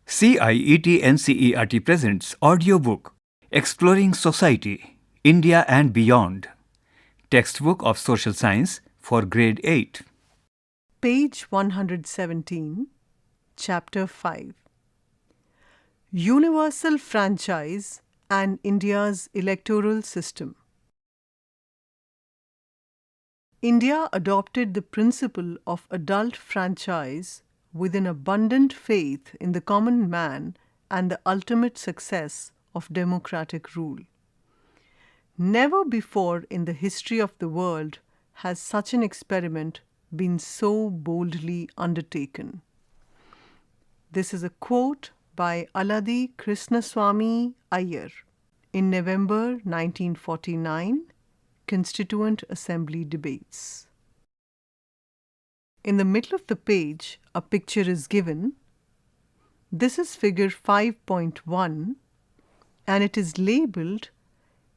CIET NCERT presents Audiobook Exploring Society, India and Beyond. Textbook of Social Science for Grade 8. Page 117, Chapter 5. Universal Franchise and India's Electoral System. India adopted the principle of adult franchise with an abundant faith in the common man and the ultimate success of democratic rule. Never before in the history of the world has such an experiment been so boldly undertaken. This is a quote by Aladi Krishnaswamy Iyer in November 1949 Constituent Assembly debates. In the middle of the page, a picture is given. This is figure 5.1 and it is labeled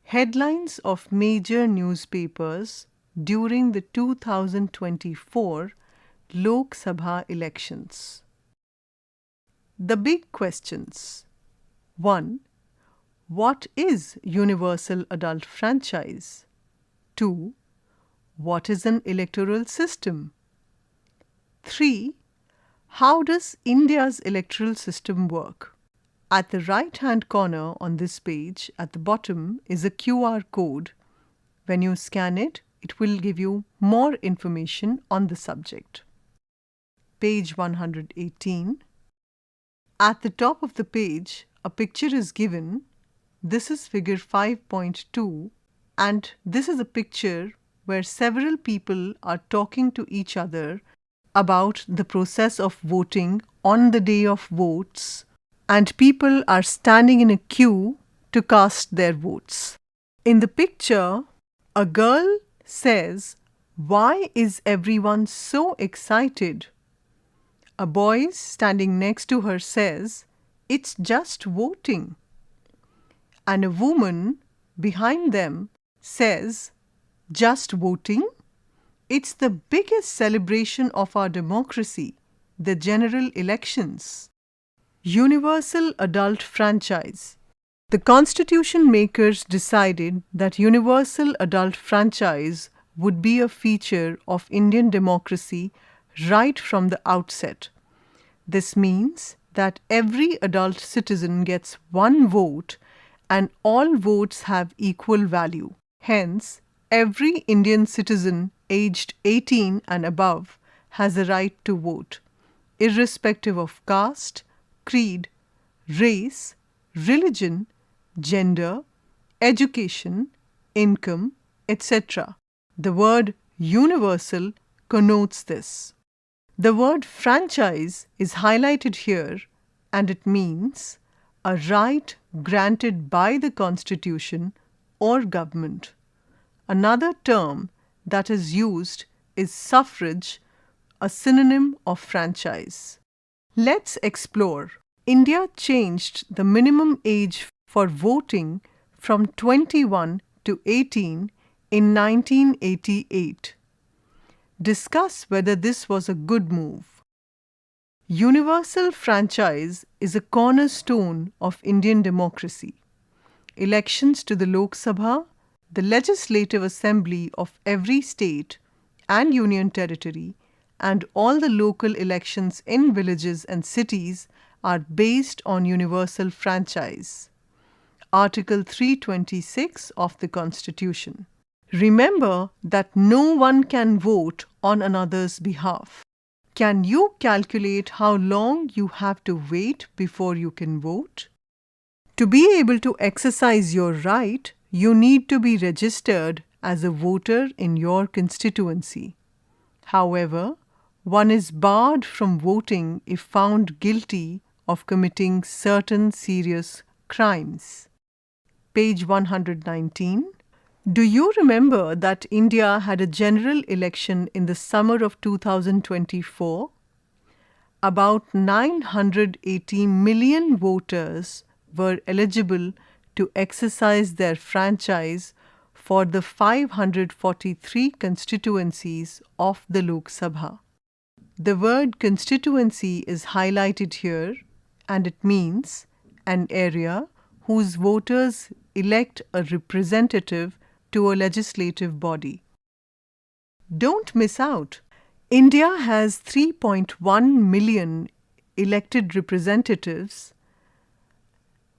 Headlines of Major Newspapers during the 2024 Lok Sabha elections. The big questions. 1. What is universal adult franchise? 2. What is an electoral system? 3. How does India's electoral system work? At the right-hand corner on this page, at the bottom, is a QR code. When you scan it, it will give you more information on the subject. Page 118. At the top of the page, a picture is given. This is figure 5.2, and this is a picture where several people are talking to each other about the process of voting on the day of votes, and people are standing in a queue to cast their votes. In the picture, a girl says, "Why is everyone so excited?" A boy standing next to her says, "It's just voting." And a woman behind them says, "Just voting? It's the biggest celebration of our democracy, the general elections." Universal adult franchise. The constitution makers decided that universal adult franchise would be a feature of Indian democracy right from the outset. This means that every adult citizen gets one vote and all votes have equal value. Hence, every Indian citizen aged 18 and above has a right to vote, irrespective of caste, creed, race, religion, gender, education, income, etc. The word universal connotes this. The word franchise is highlighted here, and it means a right granted by the Constitution or government. Another term that is used is suffrage, a synonym of franchise. Let's explore. India changed the minimum age for voting from 21 to 18 in 1988. Discuss whether this was a good move. Universal franchise is a cornerstone of Indian democracy. Elections to the Lok Sabha, the legislative assembly of every state and union territory, and all the local elections in villages and cities are based on universal franchise. Article 326 of the Constitution. Remember that no one can vote on another's behalf. Can you calculate how long you have to wait before you can vote? To be able to exercise your right, you need to be registered as a voter in your constituency. However, one is barred from voting if found guilty of committing certain serious crimes. Page 119. Do you remember that India had a general election in the summer of 2024? About 980 million voters were eligible to exercise their franchise for the 543 constituencies of the Lok Sabha. The word constituency is highlighted here, and it means an area whose voters elect a representative to a legislative body. Don't miss out. India has 3.1 million elected representatives.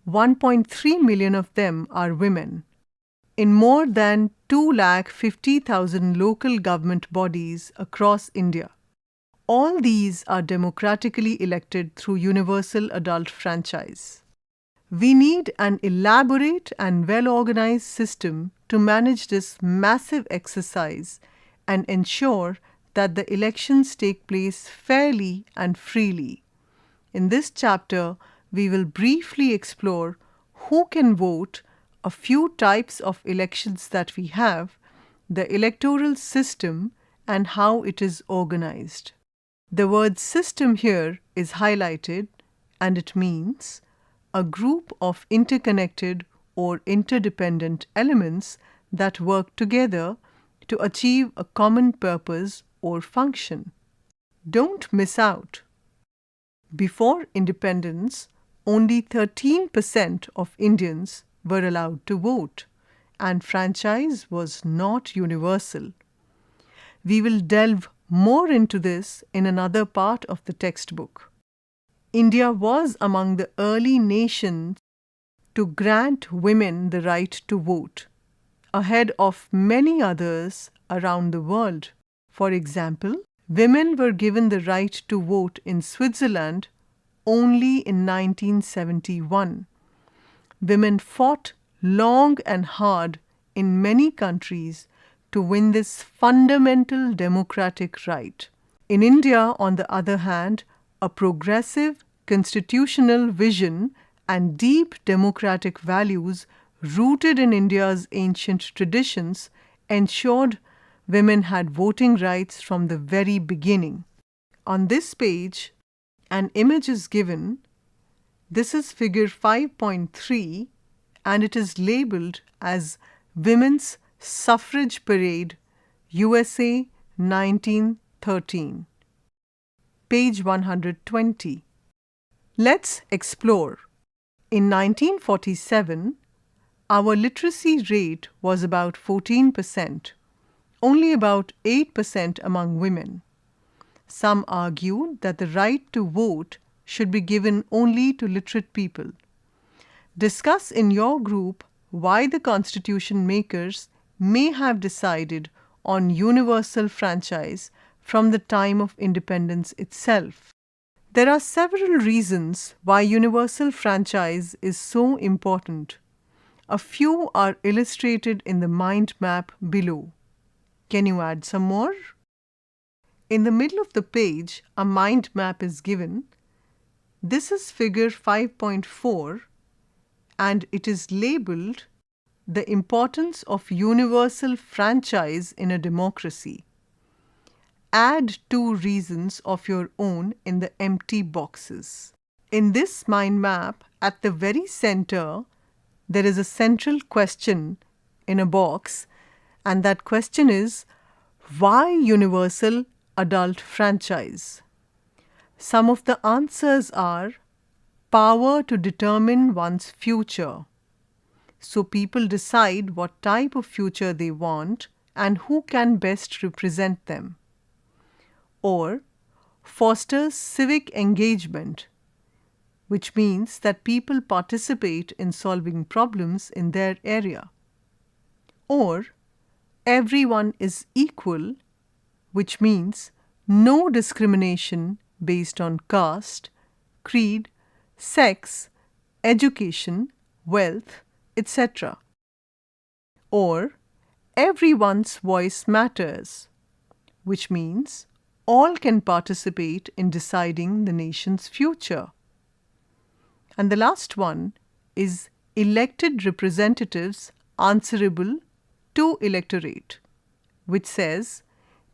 1.3 million of them are women. In more than 250,000 local government bodies across India. All these are democratically elected through universal adult franchise. We need an elaborate and well-organized system to manage this massive exercise and ensure that the elections take place fairly and freely. In this chapter, we will briefly explore who can vote, a few types of elections that we have, the electoral system, and how it is organized. The word system here is highlighted, and it means a group of interconnected or interdependent elements that work together to achieve a common purpose or function. Don't miss out. Before independence, only 13% of Indians were allowed to vote, and franchise was not universal. We will delve more into this in another part of the textbook. India was among the early nations to grant women the right to vote, ahead of many others around the world. For example, women were given the right to vote in Switzerland only in 1971. Women fought long and hard in many countries to win this fundamental democratic right. In India, on the other hand, a progressive constitutional vision and deep democratic values rooted in India's ancient traditions ensured women had voting rights from the very beginning. On this page, an image is given. This is figure 5.3 and it is labeled as Women's Suffrage Parade, USA 1913. Page 120. Let's explore. In 1947, our literacy rate was about 14%, only about 8% among women. Some argued that the right to vote should be given only to literate people. Discuss in your group why the constitution makers may have decided on universal franchise from the time of independence itself. There are several reasons why universal franchise is so important. A few are illustrated in the mind map below. Can you add some more? In the middle of the page, a mind map is given. This is figure 5.4 and it is labeled The Importance of Universal Franchise in a Democracy. Add 2 reasons of your own in the empty boxes. In this mind map, at the very center, there is a central question in a box, and that question is, why universal adult franchise? Some of the answers are power to determine one's future. So people decide what type of future they want and who can best represent them. Or fosters civic engagement, which means that people participate in solving problems in their area. Or everyone is equal, which means no discrimination based on caste, creed, sex, education, wealth, etc. Or everyone's voice matters, which means all can participate in deciding the nation's future. And the last one is elected representatives answerable to electorate, which says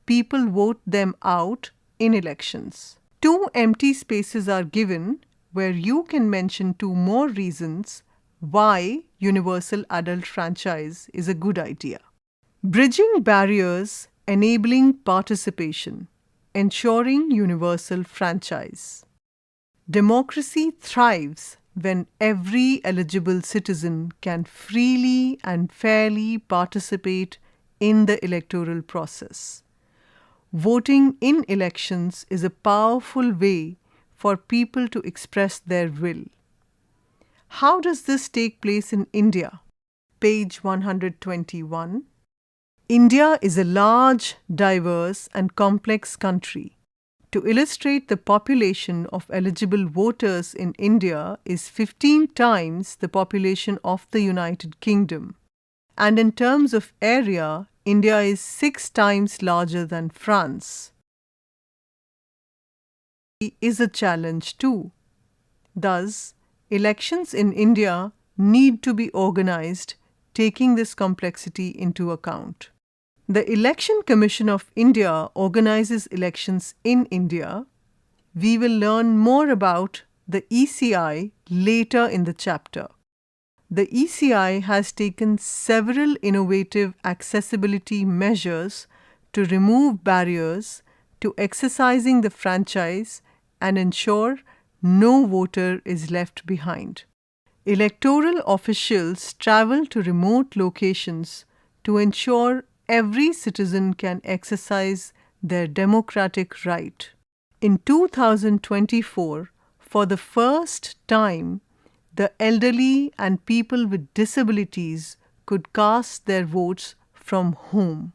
people vote them out in elections. 2 empty spaces are given where you can mention 2 more reasons why universal adult franchise is a good idea. Bridging barriers, enabling participation, ensuring universal franchise. Democracy thrives when every eligible citizen can freely and fairly participate in the electoral process. Voting in elections is a powerful way for people to express their will. How does this take place in India? Page 121. India is a large, diverse, and complex country. To illustrate, the population of eligible voters in India is 15 times the population of the United Kingdom. And in terms of area, India is 6 times larger than France. It is a challenge too. Thus, elections in India need to be organized taking this complexity into account. The Election Commission of India organizes elections in India. We will learn more about the ECI later in the chapter. The ECI has taken several innovative accessibility measures to remove barriers to exercising the franchise and ensure no voter is left behind. Electoral officials travel to remote locations to ensure every citizen can exercise their democratic right. In 2024, for the first time, the elderly and people with disabilities could cast their votes from home,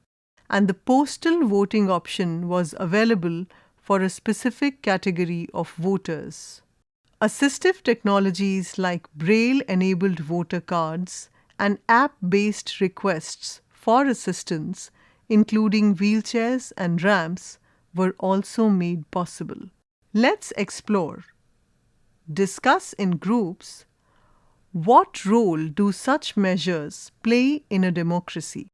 and the postal voting option was available for a specific category of voters. Assistive technologies like Braille-enabled voter cards and app-based requests for assistance, including wheelchairs and ramps, were also made possible. Let's explore. Discuss in groups. What role do such measures play in a democracy?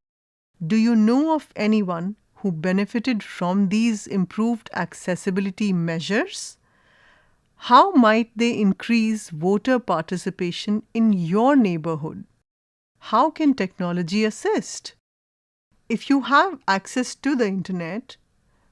Do you know of anyone who benefited from these improved accessibility measures? How might they increase voter participation in your neighborhood? How can technology assist? If you have access to the internet,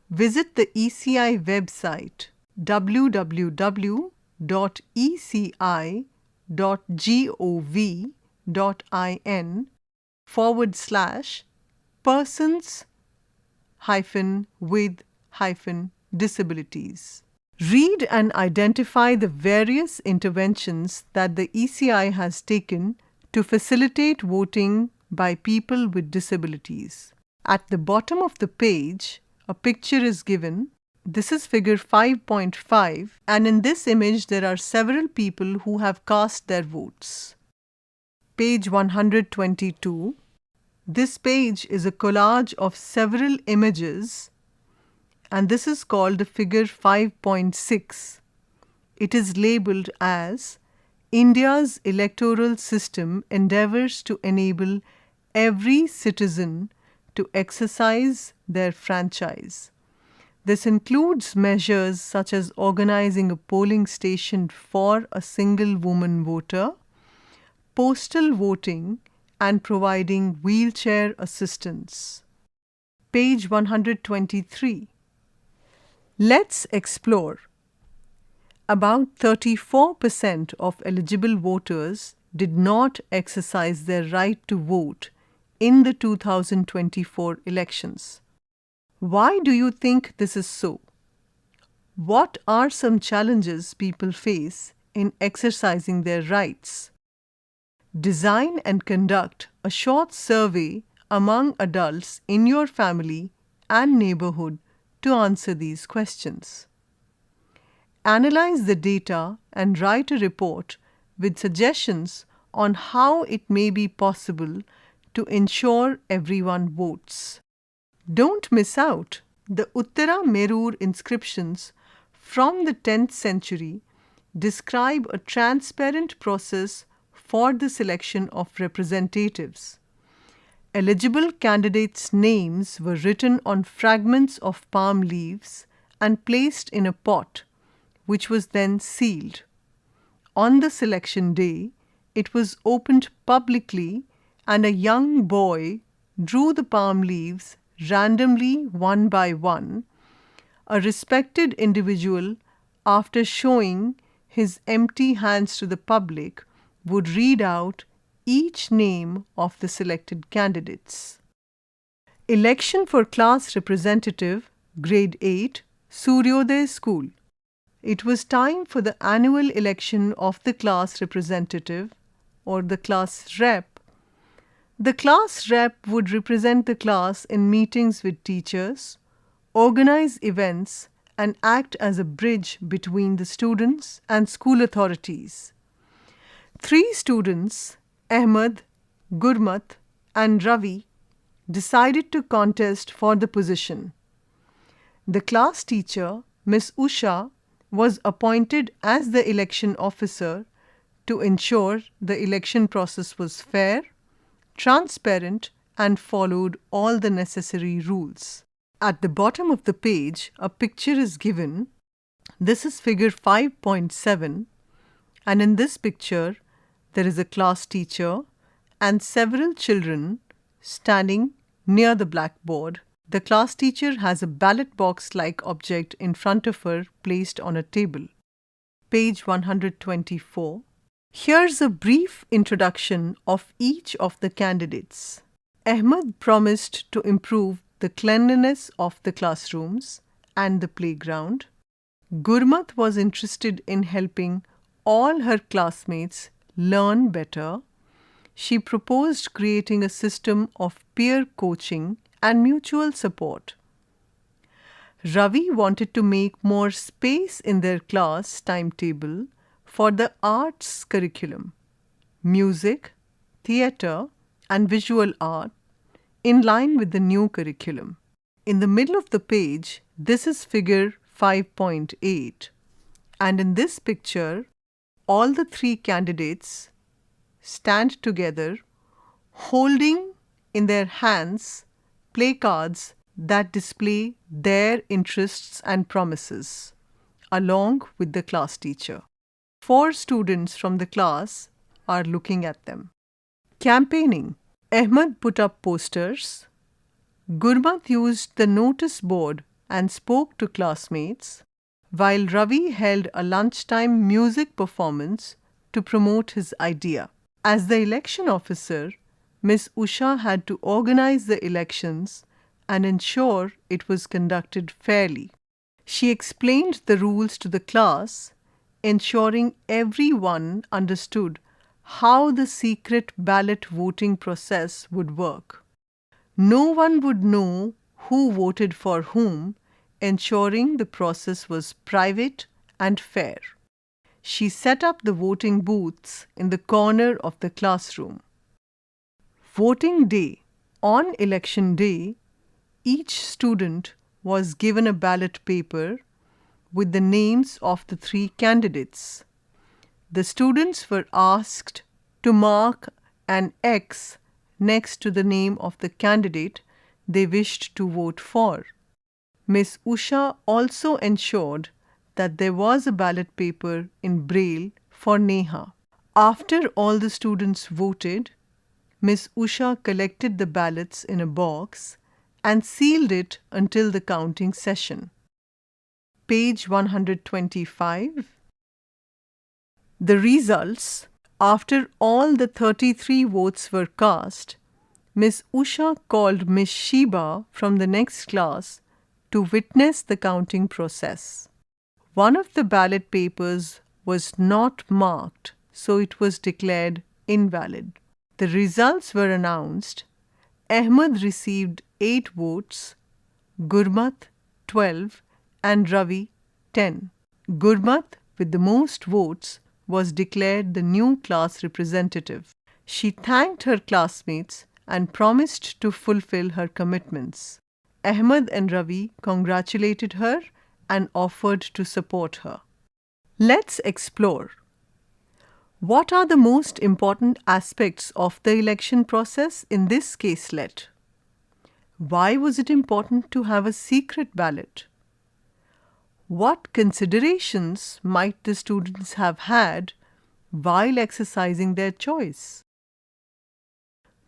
visit the ECI website www.eci.gov.in/persons-with-disabilities. Read and identify the various interventions that the ECI has taken to facilitate voting by people with disabilities. At the bottom of the page, a picture is given. This is figure 5.5, and in this image there are several people who have cast their votes. Page 122. This page is a collage of several images, and this is called the figure 5.6. It is labeled as India's electoral system endeavors to enable every citizen to exercise their franchise. This includes measures such as organizing a polling station for a single woman voter, postal voting, and providing wheelchair assistance. Page 123. Let's explore. About 34% of eligible voters did not exercise their right to vote in the 2024 elections. Why do you think this is so? What are some challenges people face in exercising their rights? Design and conduct a short survey among adults in your family and neighborhood to answer these questions. Analyze the data and write a report with suggestions on how it may be possible to ensure everyone votes. Don't miss out. The Uttara Merur inscriptions from the 10th century describe a transparent process for the selection of representatives. Eligible candidates' names were written on fragments of palm leaves and placed in a pot, which was then sealed. On the selection day, it was opened publicly, and a young boy drew the palm leaves randomly one by one. A respected individual, after showing his empty hands to the public, would read out each name of the selected candidates. Election for Class Representative, Grade 8, Suryoday School. It was time for the annual election of the class representative or the class rep. The class rep would represent the class in meetings with teachers, organize events, and act as a bridge between the students and school authorities. 3 students, Ahmed, Gurmat, and Ravi, decided to contest for the position. The class teacher, Miss Usha, was appointed as the election officer to ensure the election process was fair, transparent, and followed all the necessary rules. At the bottom of the page, a picture is given. This is figure 5.7, and in this picture, there is a class teacher and several children standing near the blackboard. The class teacher has a ballot box-like object in front of her placed on a table. Page 124. Here's a brief introduction of each of the candidates. Ahmed promised to improve the cleanliness of the classrooms and the playground. Gurmat was interested in helping all her classmates learn better. She proposed creating a system of peer coaching and mutual support. Ravi wanted to make more space in their class timetable for the arts curriculum, music, theatre, and visual art in line with the new curriculum. In the middle of the page, this is figure 5.8, and in this picture, all the 3 candidates stand together holding in their hands placards that display their interests and promises, along with the class teacher. 4 students from the class are looking at them. Campaigning. Ahmed put up posters. Gurmat used the notice board and spoke to classmates, while Ravi held a lunchtime music performance to promote his idea. As the election officer, Miss Usha had to organize the elections and ensure it was conducted fairly. She explained the rules to the class, ensuring everyone understood how the secret ballot voting process would work. No one would know who voted for whom, ensuring the process was private and fair. She set up the voting booths in the corner of the classroom. Voting day. On election day, each student was given a ballot paper with the names of the 3 candidates. The students were asked to mark an X next to the name of the candidate they wished to vote for. Miss Usha also ensured that there was a ballot paper in Braille for Neha. After all the students voted, Miss Usha collected the ballots in a box and sealed it until the counting session. Page 125. The results. After all the 33 votes were cast, Miss Usha called Miss Sheba from the next class to witness the counting process. One of the ballot papers was not marked, so it was declared invalid. The results were announced. Ahmed received 8 votes, Gurmat 12, and Ravi 10. Gurmat, with the most votes, was declared the new class representative. She thanked her classmates and promised to fulfill her commitments. Ahmed and Ravi congratulated her and offered to support her. Let's explore. What are the most important aspects of the election process in this caselet? Why was it important to have a secret ballot? What considerations might the students have had while exercising their choice?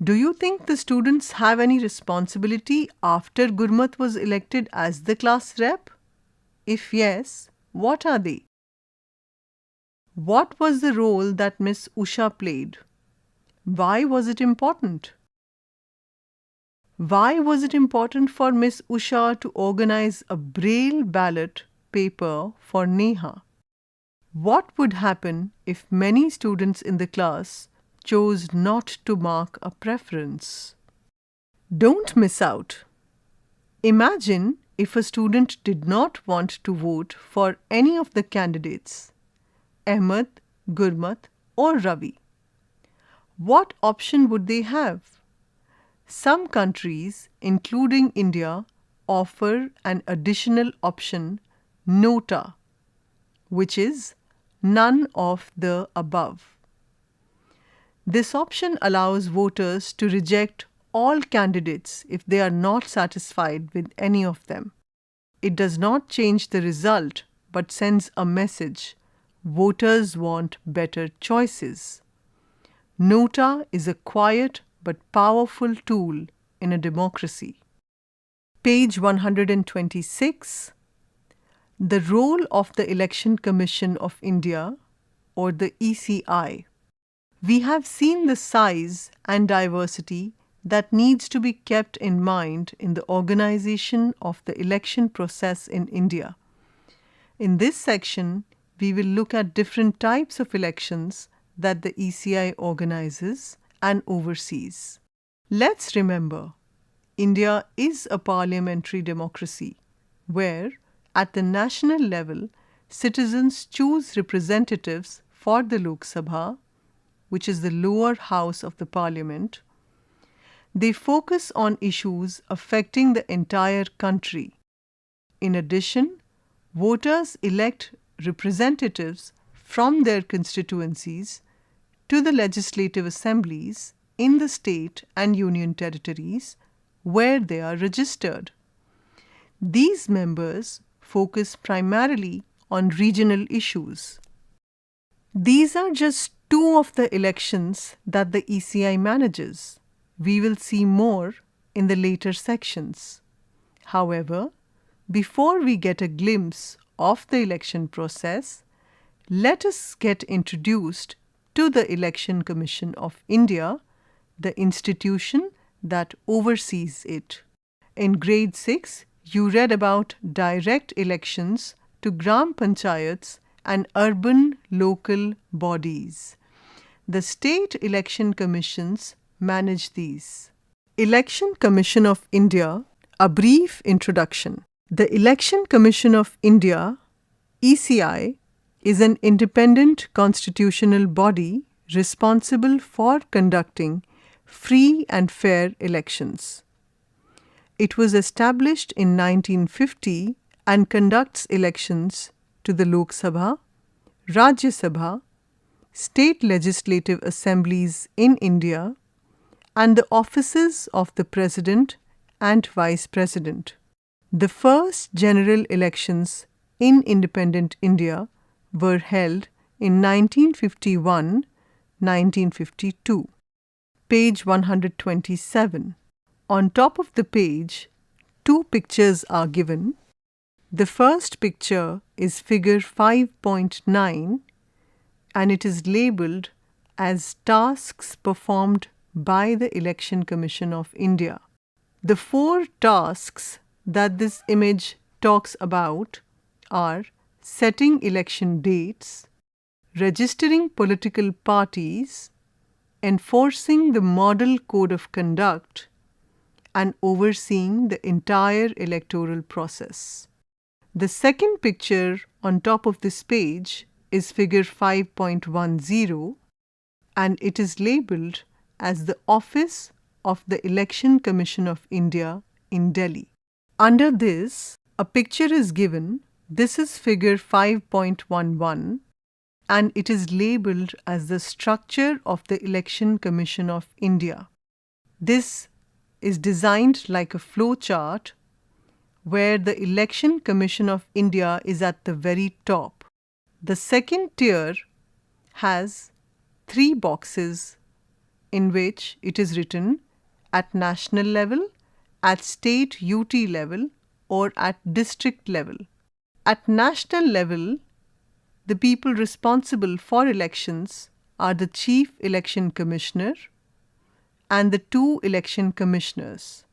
Do you think the students have any responsibility after Gurmat was elected as the class rep? If yes, what are they? What was the role that Miss Usha played? Why was it important? Why was it important for Miss Usha to organize a braille ballot paper for Neha? What would happen if many students in the class chose not to mark a preference? Don't miss out. Imagine if a student did not want to vote for any of the candidates, Ahmed, Gurmat, or Ravi. What option would they have? Some countries, including India, offer an additional option, nota, which is none of the above. This option allows voters to reject all candidates if they are not satisfied with any of them. It does not change the result but sends a message. Voters want better choices. Nota is a quiet but powerful tool in a democracy. Page 126. The role of the Election Commission of India, or the ECI. We have seen the size and diversity that needs to be kept in mind in the organization of the election process in India. In this section, we will look at different types of elections that the ECI organizes and oversees. Let's remember, India is a parliamentary democracy where, at the national level, citizens choose representatives for the Lok Sabha, which is the lower house of the parliament. They focus on issues affecting the entire country. In addition, voters elect representatives from their constituencies to the legislative assemblies in the state and union territories where they are registered. These members focus primarily on regional issues. These are just two of the elections that the ECI manages. We will see more in the later sections. However, before we get a glimpse of the election process, let us get introduced to the Election Commission of India, the institution that oversees it. In grade 6, you read about direct elections to Gram Panchayats and urban local bodies. The state election commissions manage these. Election Commission of India, a brief introduction. The Election Commission of India, ECI, is an independent constitutional body responsible for conducting free and fair elections. It was established in 1950 and conducts elections to the Lok Sabha, Rajya Sabha, state legislative assemblies in India, and the offices of the President and Vice President. The first general elections in independent India were held in 1951-1952. Page 127. On top of the page, two pictures are given. The first picture is figure 5.9 and it is labeled as tasks performed by the Election Commission of India. The four tasks that this image talks about are setting election dates, registering political parties, enforcing the Model Code of Conduct, and overseeing the entire electoral process. The second picture on top of this page is figure 5.10 and it is labeled as the Office of the Election Commission of India in Delhi. Under this, a picture is given. This is figure 5.11 and it is labeled as the structure of the Election Commission of India. This is designed like a flow chart where the Election Commission of India is at the very top. The second tier has 3 boxes in which it is written at national level, at state UT level, or at district level. At national level, the people responsible for elections are the Chief Election Commissioner and the 2 election commissioners.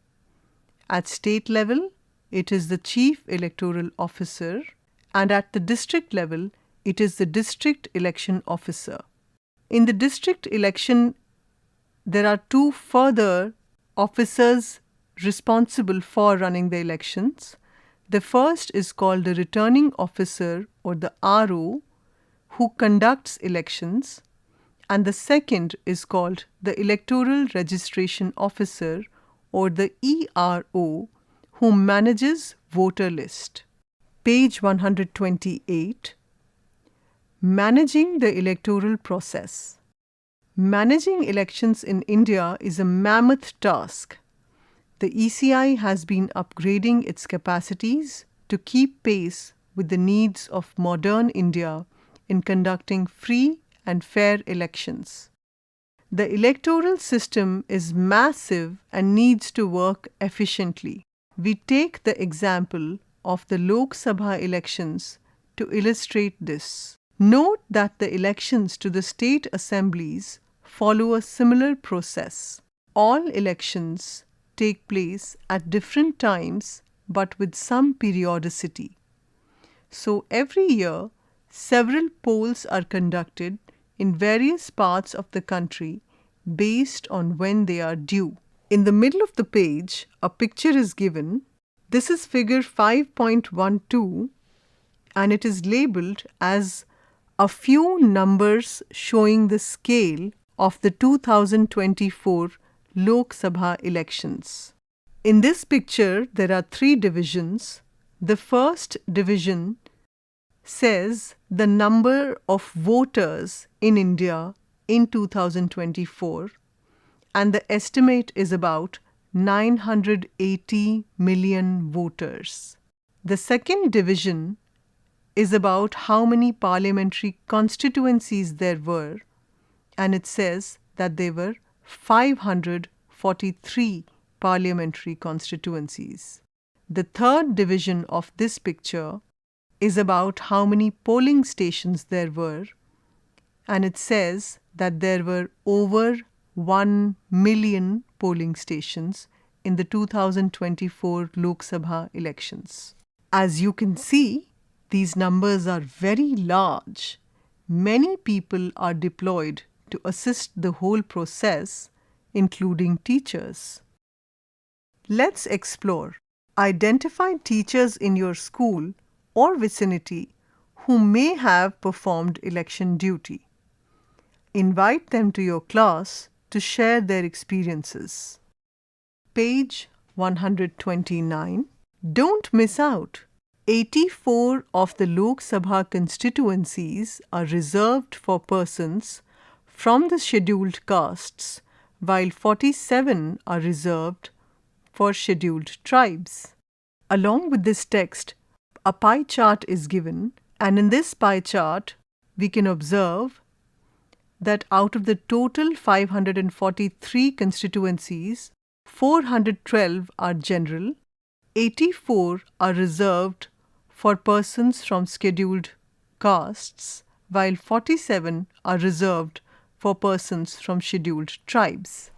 At state level, it is the Chief Electoral Officer, and at the district level, it is the District Election Officer. In the district election, there are 2 further officers responsible for running the elections. The first is called the Returning Officer or the RO, who conducts elections, and the second is called the Electoral Registration Officer or the ERO, who manages voter list. Page 128. Managing the electoral process. Managing elections in India is a mammoth task. The ECI has been upgrading its capacities to keep pace with the needs of modern India in conducting free and fair elections. The electoral system is massive and needs to work efficiently. We take the example of the Lok Sabha elections to illustrate this. Note that the elections to the state assemblies follow a similar process. All elections take place at different times but with some periodicity. So every year, several polls are conducted in various parts of the country based on when they are due. In the middle of the page, a picture is given. This is figure 5.12 and it is labeled as a few numbers showing the scale of the 2024 Lok Sabha elections. In this picture, there are 3 divisions. The first division says the number of voters in India in 2024, and the estimate is about 980 million voters. The second division is about how many parliamentary constituencies there were, and it says that there were 543 parliamentary constituencies. The third division of this picture is about how many polling stations there were, and it says that there were over 1 million polling stations in the 2024 Lok Sabha elections. As you can see, these numbers are very large. Many people are deployed to assist the whole process, including teachers. Let's explore. Identify teachers in your school or vicinity who may have performed election duty. Invite them to your class to share their experiences. Page 129. Don't miss out. 84 of the Lok Sabha constituencies are reserved for persons from the scheduled castes, while 47 are reserved for scheduled tribes. Along with this text, a pie chart is given, and in this pie chart, we can observe that out of the total 543 constituencies, 412 are general, 84 are reserved for persons from scheduled castes, while 47 are reserved for persons from scheduled tribes.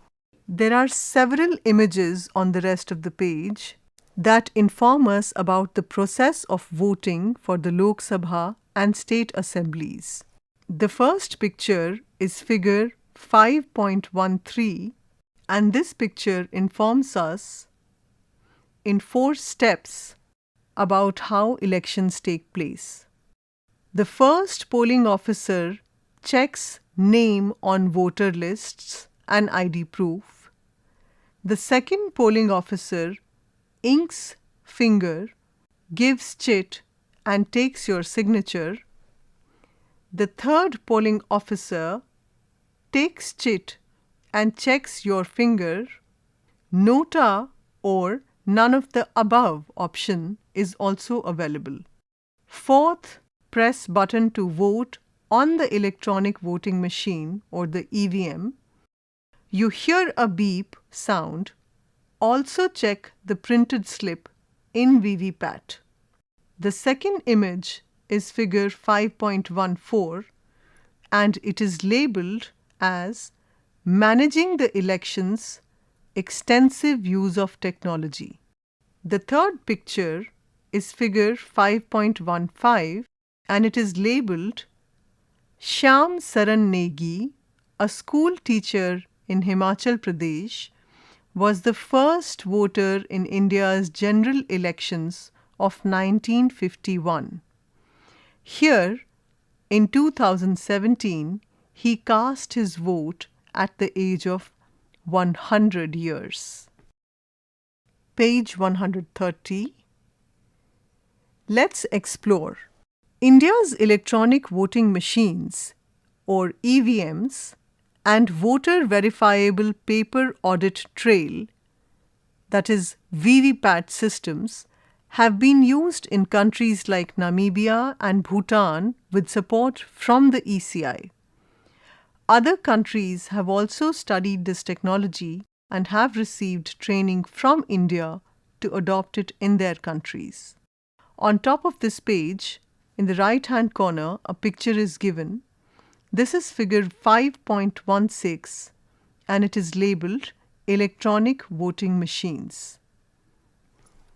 There are several images on the rest of the page that inform us about the process of voting for the Lok Sabha and state assemblies. The first picture is figure 5.13, and this picture informs us in 4 steps about how elections take place. The first polling officer checks name on voter lists and ID proof. The second polling officer inks finger, gives chit and takes your signature. The third polling officer takes chit and checks your finger. Nota or none of the above option is also available. Fourth, press button to vote on the electronic voting machine or the EVM. You hear a beep sound. Also check the printed slip in VVPAT. The second image is figure 5.14 and it is labeled as Managing the Elections, Extensive Use of Technology. The third picture is figure 5.15 and it is labeled Shyam Saran Negi, a school teacher in Himachal Pradesh, was the first voter in India's general elections of 1951. Here, in 2017, he cast his vote at the age of 100 years. Page 130. Let's explore. India's electronic voting machines, or EVMs, and voter verifiable paper audit trail, that is VVPAT systems, have been used in countries like Namibia and Bhutan with support from the ECI. Other countries have also studied this technology and have received training from India to adopt it in their countries. On top of this page, in the right-hand corner, a picture is given. This is figure 5.16 and it is labeled Electronic Voting Machines.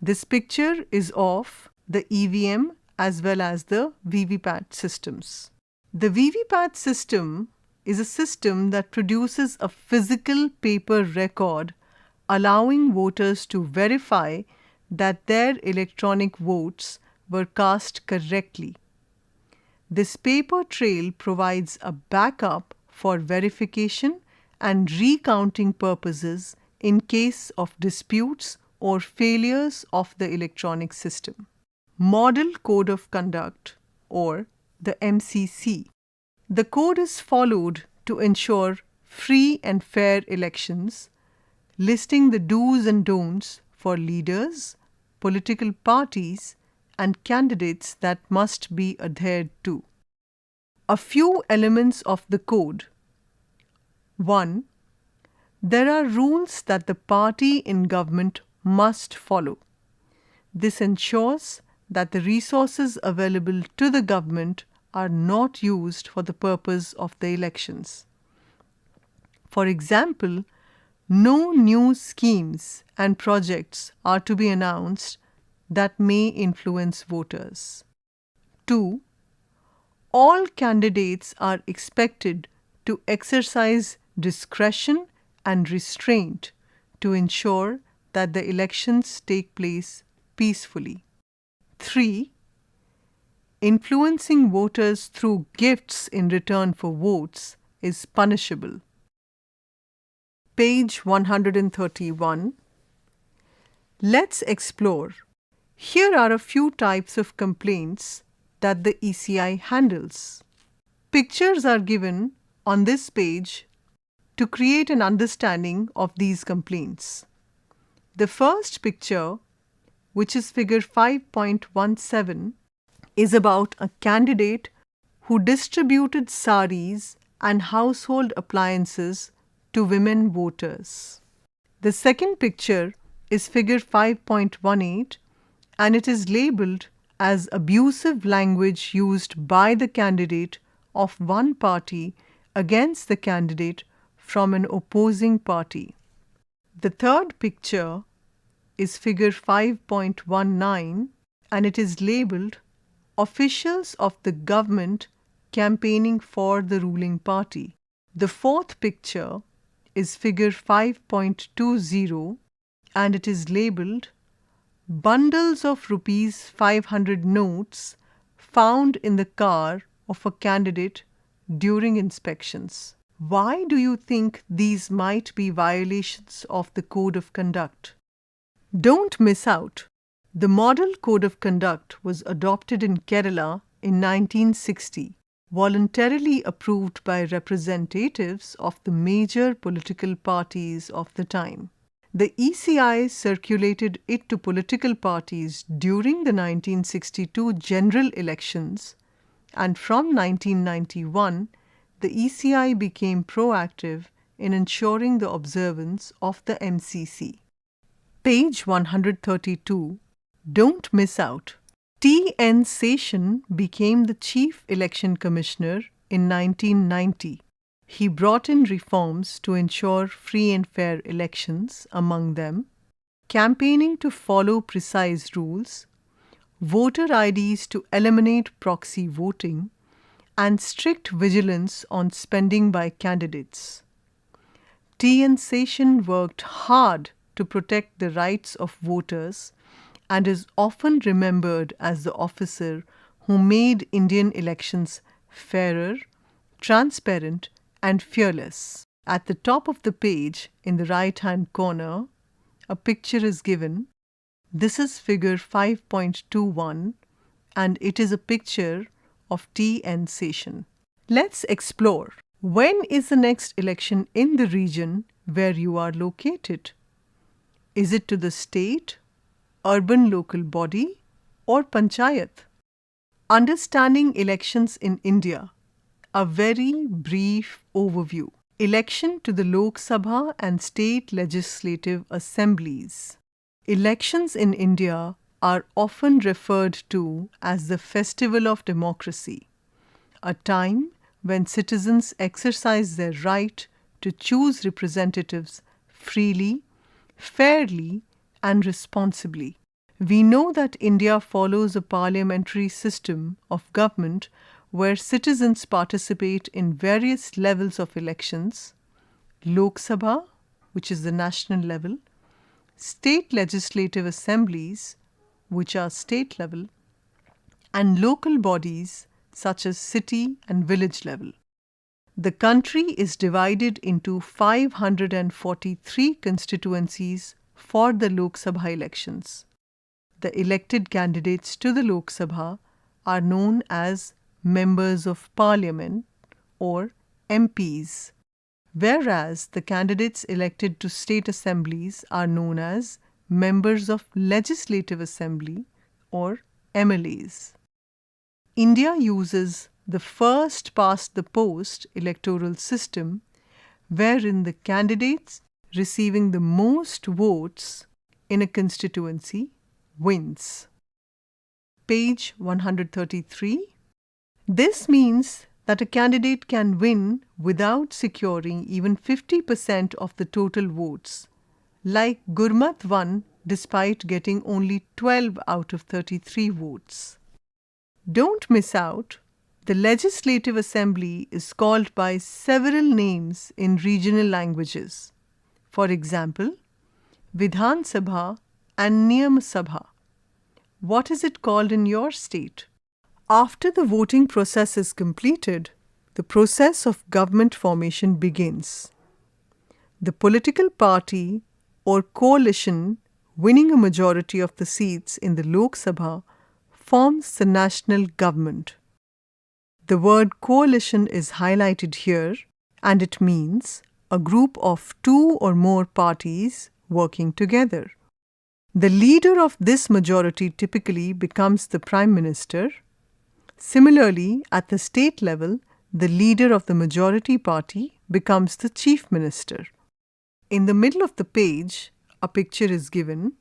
This picture is of the EVM as well as the VVPAT systems. The VVPAT system is a system that produces a physical paper record allowing voters to verify that their electronic votes were cast correctly. This paper trail provides a backup for verification and recounting purposes in case of disputes or failures of the electronic system. Model Code of Conduct, or the MCC. The code is followed to ensure free and fair elections, listing the do's and don'ts for leaders, political parties, and candidates that must be adhered to. A few elements of the code. 1. There are rules that the party in government must follow. This ensures that the resources available to the government are not used for the purpose of the elections. For example, no new schemes and projects are to be announced that may influence voters. 2. All candidates are expected to exercise discretion and restraint to ensure that the elections take place peacefully. 3. Influencing voters through gifts in return for votes is punishable. Page 131. Let's explore. Here are a few types of complaints that the ECI handles. Pictures are given on this page to create an understanding of these complaints. The first picture, which is figure 5.17, is about a candidate who distributed saris and household appliances to women voters. The second picture is figure 5.18 and it is labeled as abusive language used by the candidate of one party against the candidate from an opposing party. The third picture is figure 5.19 and it is labeled Officials of the Government Campaigning for the Ruling Party. The fourth picture is figure 5.20 and it is labeled Bundles of Rs 500 notes found in the car of a candidate during inspections. Why do you think these might be violations of the Code of Conduct? Don't miss out. The Model Code of Conduct was adopted in Kerala in 1960, voluntarily approved by representatives of the major political parties of the time. The ECI circulated it to political parties during the 1962 general elections, and from 1991, the ECI became proactive in ensuring the observance of the MCC. Page 132. Don't miss out. T.N. Seshan became the Chief Election Commissioner in 1990. He brought in reforms to ensure free and fair elections, among them campaigning to follow precise rules, voter IDs to eliminate proxy voting, and strict vigilance on spending by candidates. T.N. Seshan worked hard to protect the rights of voters and is often remembered as the officer who made Indian elections fairer, transparent, and fearless. At the top of the page, in the right-hand corner, a picture is given. This is figure 5.21 and it is a picture of T.N. Seshan. Let's explore. When is the next election in the region where you are located? Is it to the state, urban local body, or panchayat? Understanding elections in India. A very brief overview. Election to the Lok Sabha and state legislative assemblies. Elections in India are often referred to as the festival of democracy, a time when citizens exercise their right to choose representatives freely, fairly, and responsibly. We know that India follows a parliamentary system of government where citizens participate in various levels of elections: Lok Sabha, which is the national level, state legislative assemblies, which are state level, and local bodies such as city and village level. The country is divided into 543 constituencies for the Lok Sabha elections. The elected candidates to the Lok Sabha are known as Members of Parliament or MPs, whereas the candidates elected to state assemblies are known as Members of Legislative Assembly or MLAs. India uses the first past the post electoral system, wherein the candidates receiving the most votes in a constituency wins. Page 133. This means that a candidate can win without securing even 50% of the total votes, like Gurmat won despite getting only 12 out of 33 votes. Don't miss out. The Legislative Assembly is called by several names in regional languages. For example, Vidhan Sabha and Niyam Sabha. What is it called in your state? After the voting process is completed, the process of government formation begins. The political party or coalition winning a majority of the seats in the Lok Sabha forms the national government. The word coalition is highlighted here, and it means a group of two or more parties working together. The leader of this majority typically becomes the Prime Minister. Similarly, at the state level, the leader of the majority party becomes the Chief Minister. In the middle of the page, a picture is given.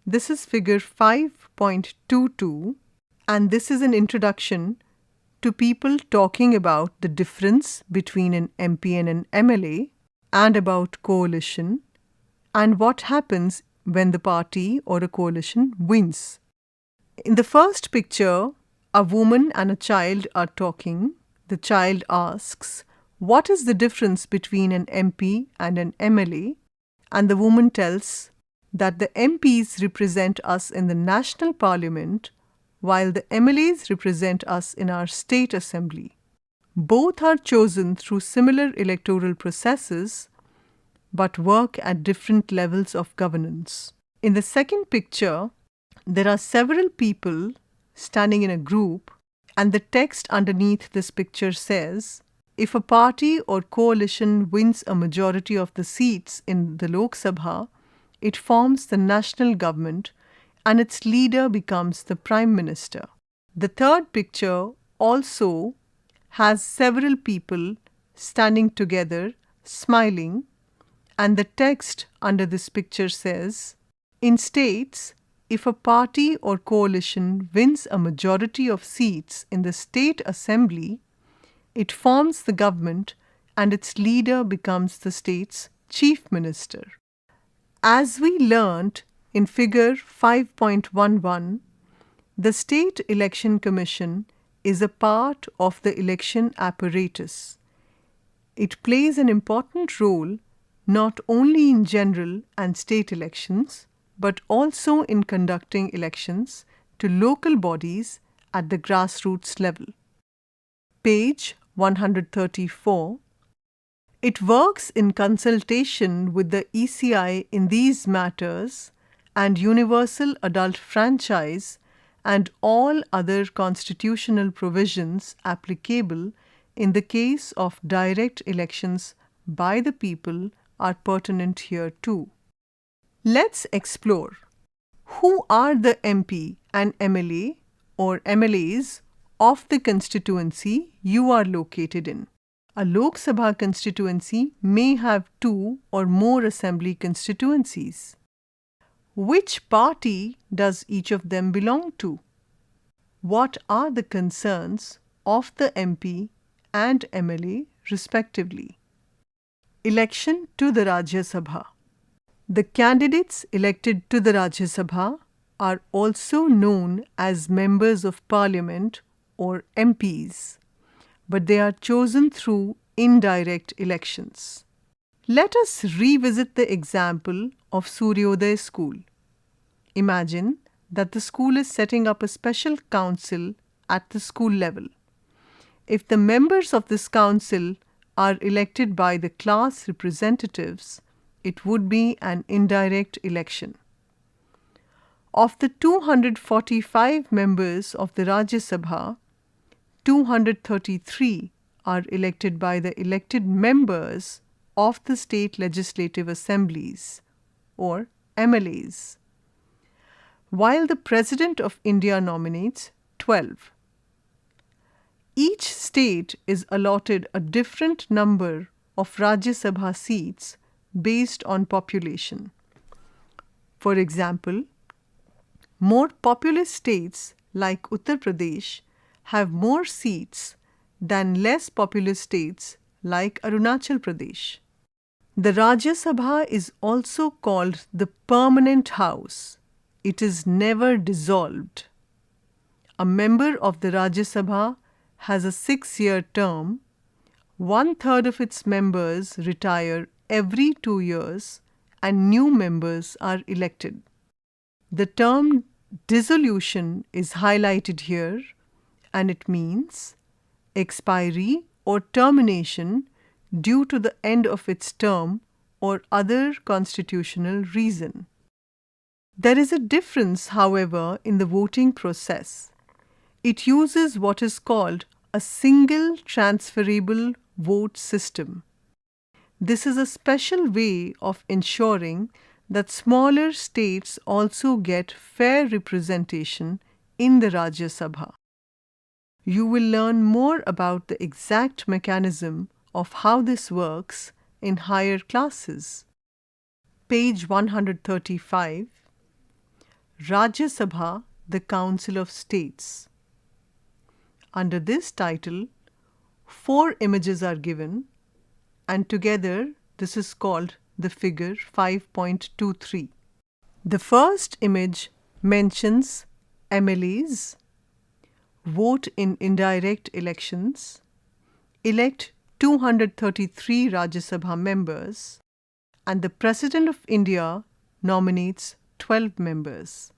This is figure 5.22, and this is an introduction to people talking about the difference between an MP and an MLA, and about coalition, and what happens when the party or a coalition wins. In the first picture, a woman and a child are talking. The child asks, "What is the difference between an MP and an MLA?" And the woman tells that the MPs represent us in the national parliament, while the MLAs represent us in our state assembly. Both are chosen through similar electoral processes, but work at different levels of governance. In the second picture, there are several people standing in a group, and the text underneath this picture says, if a party or coalition wins a majority of the seats in the Lok Sabha, it forms the national government and its leader becomes the Prime Minister. The third picture also has several people standing together, smiling, and the text under this picture says, in states, if a party or coalition wins a majority of seats in the state assembly, it forms the government and its leader becomes the state's chief minister. As we learnt in figure 5.11, the State Election Commission is a part of the election apparatus. It plays an important role not only in general and state elections, but also in conducting elections to local bodies at the grassroots level. Page 134. It works in consultation with the ECI in these matters and universal adult franchise and all other constitutional provisions applicable in the case of direct elections by the people are pertinent here too. Let's explore who are the MP and MLA or MLAs of the constituency you are located in. A Lok Sabha constituency may have 2 or more assembly constituencies. Which party does each of them belong to? What are the concerns of the MP and MLA respectively? Election to the Rajya Sabha. The candidates elected to the Rajya Sabha are also known as Members of Parliament or MPs, but they are chosen through indirect elections. Let us revisit the example of Suryodaya School. Imagine that the school is setting up a special council at the school level. If the members of this council are elected by the class representatives, it would be an indirect election. Of the 245 members of the Rajya Sabha, 233 are elected by the elected members of the state legislative assemblies or MLAs, while the President of India nominates 12. Each state is allotted a different number of Rajya Sabha seats based on population. For example, more populous states like Uttar Pradesh have more seats than less populous states like Arunachal Pradesh. The Rajya Sabha is also called the permanent house. It is never dissolved. A member of the Rajya Sabha has a 6-year term. 1/3 of its members retire every 2 years and new members are elected. The term dissolution is highlighted here and it means expiry or termination due to the end of its term or other constitutional reason. There is a difference, however, in the voting process. It uses what is called a single transferable vote system. This is a special way of ensuring that smaller states also get fair representation in the Rajya Sabha. You will learn more about the exact mechanism of how this works in higher classes. Page 135. Rajya Sabha, the Council of States. Under this title, 4 images are given, and together this is called the figure 5.23. The first image mentions MLAs, vote in indirect elections, elect 233 Rajya Sabha members, and the President of India nominates 12 members.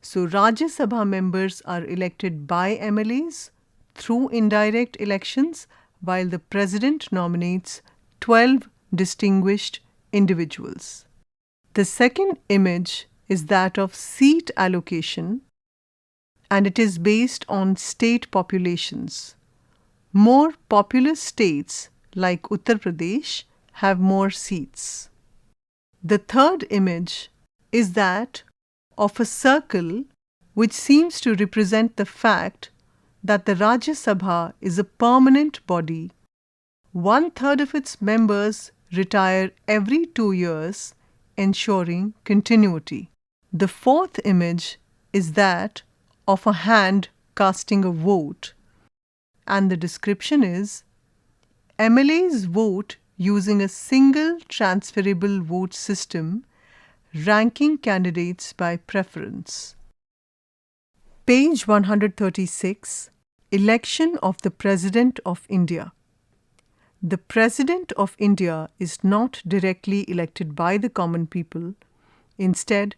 So Rajya Sabha members are elected by MLAs through indirect elections, while the President nominates 12 distinguished individuals. The second image is that of seat allocation, and it is based on state populations. More populous states like Uttar Pradesh have more seats. The third image is that of a circle which seems to represent the fact that the Rajya Sabha is a permanent body. 1/3 of its members retire every 2 years, ensuring continuity. The fourth image is that of a hand casting a vote, and the description is MLAs vote using a single transferable vote system, ranking candidates by preference. Page 136, Election of the President of India. The President of India is not directly elected by the common people. Instead,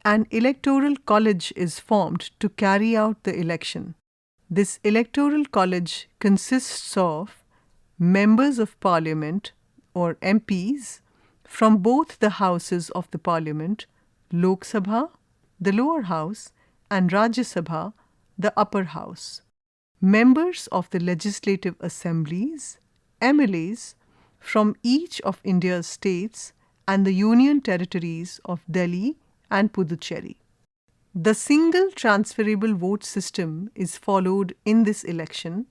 an electoral college is formed to carry out the election. This electoral college consists of members of parliament or MPs from both the houses of the parliament, Lok Sabha, the lower house, and Rajya Sabha, the upper house. Members of the legislative assemblies, MLAs, from each of India's states and the union territories of Delhi and Puducherry. The single transferable vote system is followed in this election.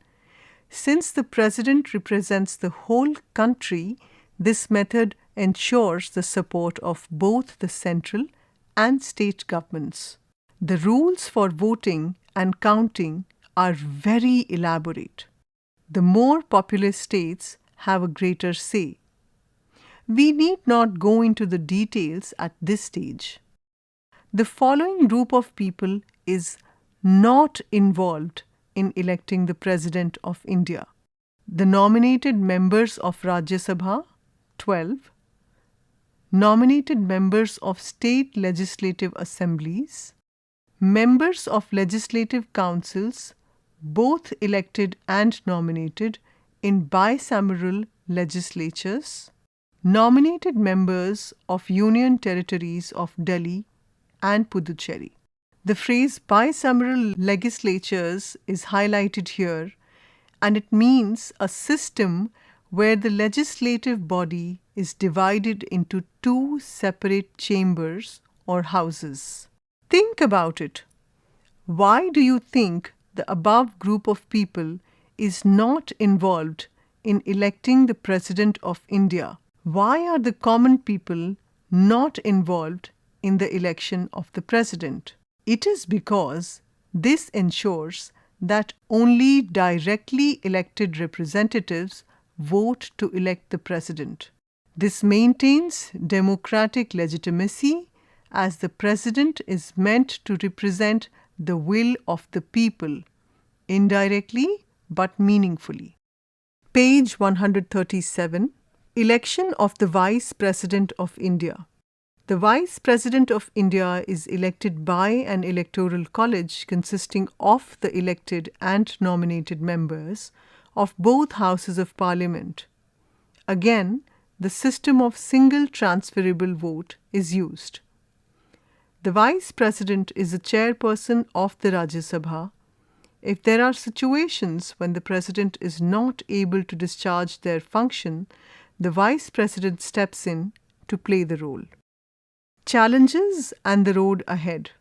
Since the president represents the whole country, this method ensures the support of both the central and state governments. The rules for voting and counting are very elaborate. The more populous states have a greater say. We need not go into the details at this stage. The following group of people is not involved in electing the President of India. The nominated members of Rajya Sabha, 12. Nominated members of state legislative assemblies. Members of legislative councils, both elected and nominated in bicameral legislatures. Nominated members of union territories of Delhi and Puducherry. The phrase bicameral legislatures is highlighted here, and it means a system where the legislative body is divided into two separate chambers or houses. Think about it. Why do you think the above group of people is not involved in electing the President of India? Why are the common people not involved in the election of the President? It is because this ensures that only directly elected representatives vote to elect the President. This maintains democratic legitimacy as the President is meant to represent the will of the people, indirectly but meaningfully. Page 137, Election of the Vice President of India. The Vice President of India is elected by an electoral college consisting of the elected and nominated members of both houses of parliament. Again, the system of single transferable vote is used. The Vice President is the chairperson of the Rajya Sabha. If there are situations when the President is not able to discharge their function, the Vice President steps in to play the role. Challenges and the road ahead.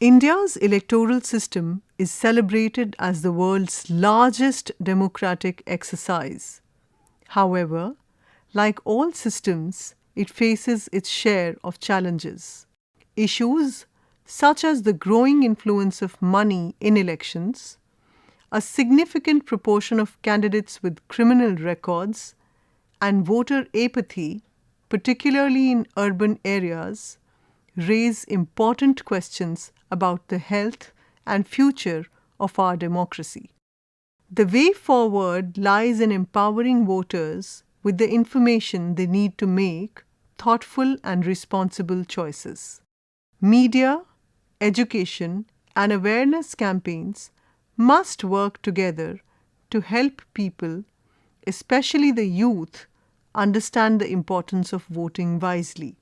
India's electoral system is celebrated as the world's largest democratic exercise. However, like all systems, it faces its share of challenges. Issues such as the growing influence of money in elections, a significant proportion of candidates with criminal records, and voter apathy, particularly in urban areas, raise important questions about the health and future of our democracy. The way forward lies in empowering voters with the information they need to make thoughtful and responsible choices. Media, education, and awareness campaigns must work together to help people, especially the youth, understand the importance of voting wisely.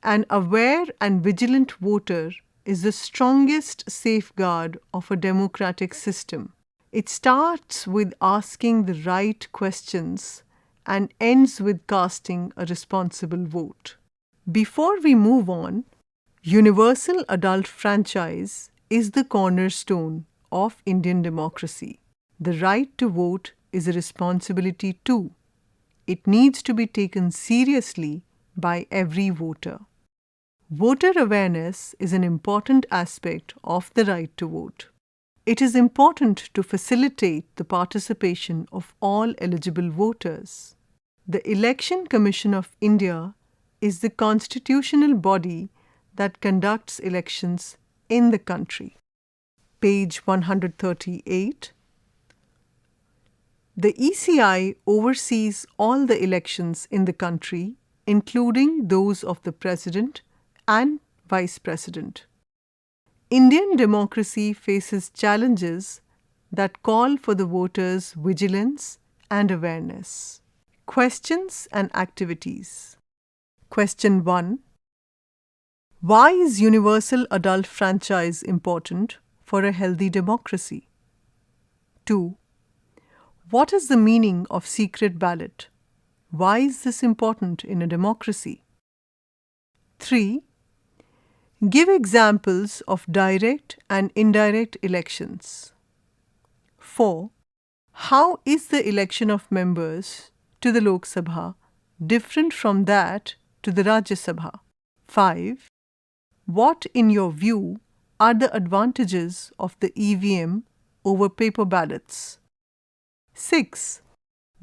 An aware and vigilant voter is the strongest safeguard of a democratic system. It starts with asking the right questions and ends with casting a responsible vote. Before we move on, universal adult franchise is the cornerstone of Indian democracy. The right to vote is a responsibility too. It needs to be taken seriously by every voter. Voter awareness is an important aspect of the right to vote. It is important to facilitate the participation of all eligible voters. The Election Commission of India is the constitutional body that conducts elections in the country. Page 138. The ECI oversees all the elections in the country, including those of the President and Vice President. Indian democracy faces challenges that call for the voters' vigilance and awareness. Questions and activities. Question 1. Why is universal adult franchise important for a healthy democracy? 2. What is the meaning of secret ballot? Why is this important in a democracy? 3. Give examples of direct and indirect elections. 4. How is the election of members to the Lok Sabha different from that to the Rajya Sabha? 5. What, in your view, are the advantages of the EVM over paper ballots? 6.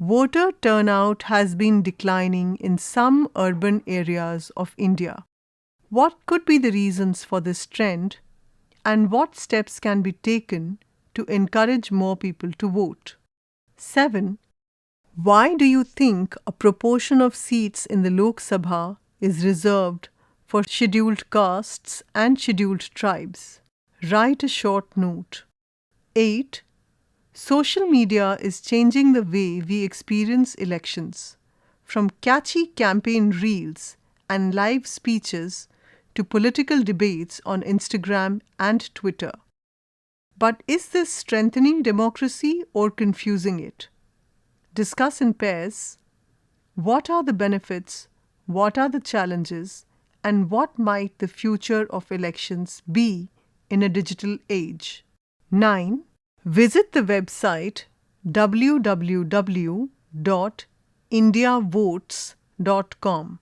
Voter turnout has been declining in some urban areas of India. What could be the reasons for this trend, and what steps can be taken to encourage more people to vote? 7. Why do you think a proportion of seats in the Lok Sabha is reserved for scheduled castes and scheduled tribes? Write a short note. 8. Social media is changing the way we experience elections, from catchy campaign reels and live speeches to political debates on Instagram and Twitter. But is this strengthening democracy or confusing it? Discuss in pairs. What are the benefits, what are the challenges, and what might the future of elections be in a digital age? 9. Visit the website www.indiavotes.com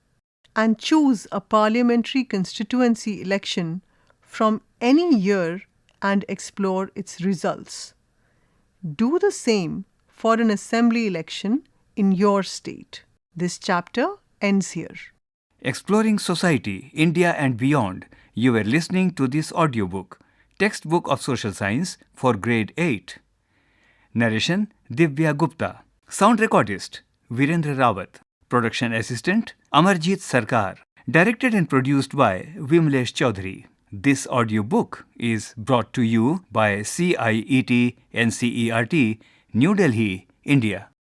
and choose a parliamentary constituency election from any year and explore its results. Do the same for an assembly election in your state. This chapter ends here. Exploring Society, India and Beyond. You were listening to this audiobook, Textbook of Social Science for Grade 8. Narration Divya Gupta. Sound recordist Virendra Rawat. Production assistant Amarjit Sarkar. Directed and produced by Vimlesh Chaudhary. This audiobook is brought to you by CIET NCERT, New Delhi, India.